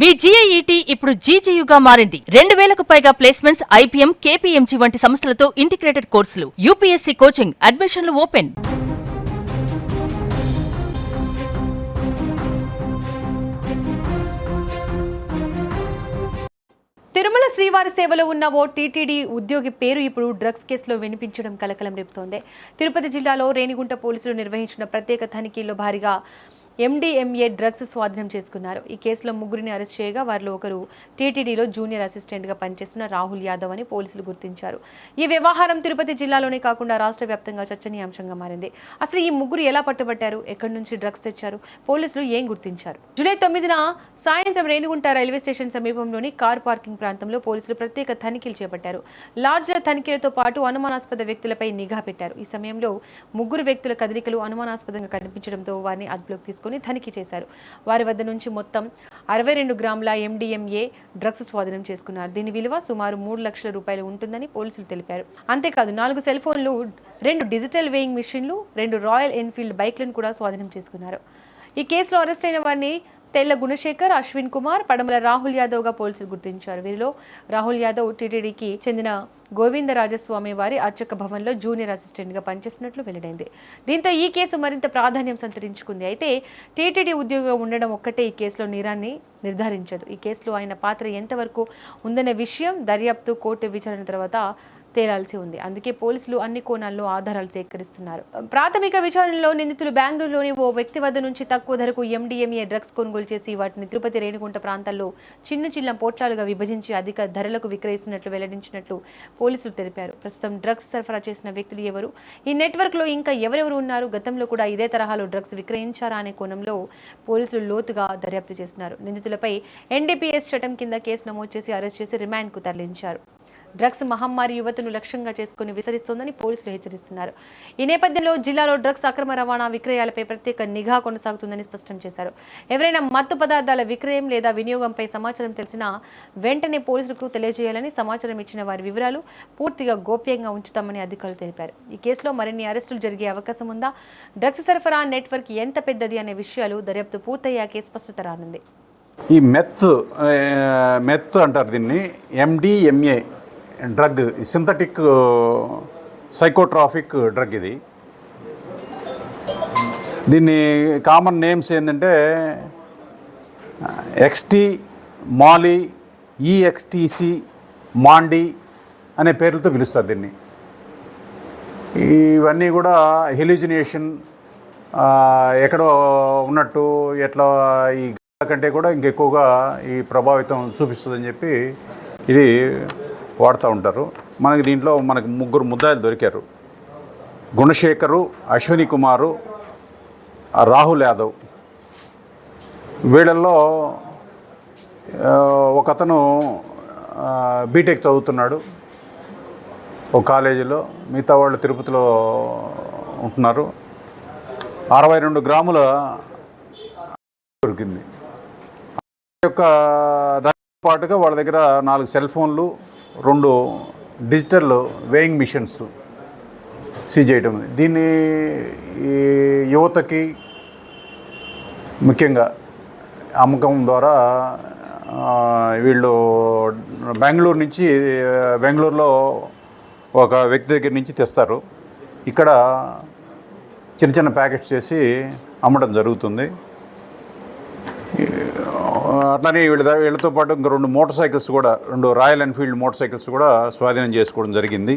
మీ జీఐఈటీ ఇప్పుడు జీజేయుగా మారింది. 2000కు పైగా ప్లేస్మెంట్స్, ఐపీఎం, కేపీఎంజీ వంటి సంస్థలతో ఇంటిగ్రేటెడ్ కోర్సులు. యూపీఎస్సీ కోచింగ్, అడ్మిషన్లు ఓపెన్. తిరుమల శ్రీవారి సేవలో ఉన్న ఓ టీటీడీ ఉద్యోగి పేరు ఇప్పుడు డ్రగ్స్ కేసులో వినిపించడం కలకలం రేపుతోంది. తిరుపతి జిల్లాలో రేణిగుంట పోలీసులు నిర్వహించిన ప్రత్యేక తనిఖీల్లో భారీగా ఎండీఎంఏ డ్రగ్స్ స్వాధీనం చేసుకున్నారు. ఈ కేసులో ముగ్గురిని అరెస్ట్ చేయగా వారిలో ఒకరు టీటీడీలో జూనియర్ అసిస్టెంట్గా పనిచేస్తున్న రాహుల్ యాదవ్ అని పోలీసులు గుర్తించారు. ఈ వ్యవహారం తిరుపతి జిల్లాలోనే కాకుండా రాష్ట్ర వ్యాప్తంగా చర్చనీయాంశంగా మారింది. అసలు ఈ ముగ్గురు ఎలా పట్టుబట్టారు, ఎక్కడి నుంచి డ్రగ్స్ తెచ్చారు, పోలీసులు ఏం గుర్తించారు? జూలై 9న సాయంత్రం రేణిగుంట రైల్వే స్టేషన్ సమీపంలోని కార్ పార్కింగ్ ప్రాంతంలో పోలీసులు ప్రత్యేక తనిఖీలు చేపట్టారు. లాడ్జ్ల తనిఖీలతో పాటు అనుమానాస్పద వ్యక్తులపై నిఘా పెట్టారు. ఈ సమయంలో ముగ్గురు వ్యక్తుల కదలికలు అనుమానాస్పదంగా కనిపించడంతో వారిని అదుపులోకి తీసుకుని తనిఖీ చేశారు. వారి వద్ద నుంచి మొత్తం 62 గ్రాముల ఎండీఎంఏ డ్రగ్స్ స్వాధీనం చేసుకున్నారు. దీని విలువ సుమారు 3 లక్షల రూపాయలు ఉంటుందని పోలీసులు తెలిపారు. అంతేకాదు 4 సెల్ ఫోన్లు, 2 డిజిటల్ వేయింగ్ మిషన్లు, 2 రాయల్ ఎన్ఫీల్డ్ బైక్లను కూడా స్వాధీనం చేసుకున్నారు. ఈ కేసులో అరెస్ట్ అయిన వారిని తెల్ల గుణశేఖర్, అశ్విన్ కుమార్, పడమల రాహుల్ యాదవ్ గా పోలీసులు గుర్తించారు. వీరిలో రాహుల్ యాదవ్ టీటీడీకి చెందిన గోవిందరాజస్వామి వారి అర్చక భవన్లో జూనియర్ అసిస్టెంట్ గా పనిచేస్తున్నట్లు వెల్లడైంది. దీంతో ఈ కేసు మరింత ప్రాధాన్యం సంతరించుకుంది. అయితే టీటీడీ ఉద్యోగిగా ఉండడం ఒక్కటే ఈ కేసులో నేరాన్ని నిర్ధారించదు. ఈ కేసులో ఆయన పాత్ర ఎంతవరకు ఉందనే విషయం దర్యాప్తు, కోర్టు విచారణ తర్వాత తేలాల్సి ఉంది. అందుకే పోలీసులు అన్ని కోణాల్లో ఆధారాలు సేకరిస్తున్నారు. ప్రాథమిక విచారణలో నిందితులు బెంగళూరులోని ఓ వ్యక్తి వద్ద నుంచి తక్కువ ధరకు ఎండీఎంఏ డ్రగ్స్ కొనుగోలు చేసి వాటిని తిరుపతి, రేణిగుంట ప్రాంతాల్లో చిన్న పోట్లాలుగా విభజించి అధిక ధరలకు విక్రయిస్తున్నట్లు వెల్లడించినట్లు పోలీసులు తెలిపారు. ప్రస్తుతం డ్రగ్స్ సరఫరా చేసిన వ్యక్తులు ఎవరు, ఈ నెట్వర్క్ లో ఇంకా ఎవరెవరు ఉన్నారు, గతంలో కూడా ఇదే తరహాలో డ్రగ్స్ విక్రయించారా అనే కోణంలో పోలీసులు లోతుగా దర్యాప్తు చేస్తున్నారు. నిందితులపై ఎన్డీపీఎస్ చట్టం కింద కేసు నమోదు చేసి అరెస్ట్ చేసి రిమాండ్ కు తరలించారు. డ్రగ్స్ మహమ్మారి యువతను లక్ష్యంగా చేసుకుని విస్తరిస్తోందని పోలీసులు హెచ్చరిస్తున్నారు. ఈ నేపథ్యంలో జిల్లాలో డ్రగ్స్ అక్రమ రవాణా, విక్రయాలపై ప్రత్యేక నిఘా కొనసాగుతుందని స్పష్టం చేశారు. ఎవరైనా మత్తు పదార్థాల విక్రయం లేదా వినియోగంపై సమాచారం తెలిసినా వెంటనే పోలీసులకు తెలియజేయాలని, సమాచారం ఇచ్చిన వారి వివరాలు పూర్తిగా గోప్యంగా ఉంచుతామని అధికారులు తెలిపారు. ఈ కేసులో మరిన్ని అరెస్టులు జరిగే అవకాశం ఉందా, డ్రగ్స్ సరఫరా నెట్వర్క్ ఎంత పెద్దది అనే విషయాలు దర్యాప్తు పూర్తయ్యాకే స్పష్టత రానుంది. ఈ మెత్ అంటారు దీన్ని. MDMA drug, synthetic psychotropic drug. ఇది దీన్ని కామన్ నేమ్స్ ఏంటంటే ఎక్స్టీ, మాలీ, ఈఎక్స్టీసీ, మాండీ అనే పేర్లతో పిలుస్తారు దీన్ని. ఇవన్నీ కూడా హెల్యూజినేషన్, ఎక్కడో ఉన్నట్టు ఎట్లా ఈ కంటే కూడా ఇంకెక్కువగా ఈ ప్రభావితం చూపిస్తుందని చెప్పి ఇది వాడుతూ ఉంటారు. మనకు ముగ్గురు ముద్దాయిలు దొరికారు. గుణశేఖరు, అశ్విని కుమారు, రాహుల్ యాదవ్. వీళ్ళల్లో ఒకతను బీటెక్ చదువుతున్నాడు ఒక కాలేజీలో, మిగతా వాళ్ళు తిరుపతిలో ఉంటున్నారు. 62 గ్రాముల దొరికింది. యొక్క పాటుగా వాళ్ళ దగ్గర 4 సెల్ ఫోన్లు, 2 డిజిటల్ వేయింగ్ మిషన్స్ సీజ్ చేయటం. దీన్ని ఈ యువతకి ముఖ్యంగా అమ్మకం ద్వారా వీళ్ళు బెంగళూరులో ఒక వ్యక్తి దగ్గర నుంచి తెస్తారు. ఇక్కడ చిన్న ప్యాకెట్స్ చేసి అమ్మడం జరుగుతుంది. అట్లనే వీళ్ళతో పాటు ఇంకా 2 మోటార్ సైకిల్స్ కూడా, 2 రాయల్ ఎన్ఫీల్డ్ మోటార్ సైకిల్స్ కూడా స్వాధీనం చేసుకోవడం జరిగింది.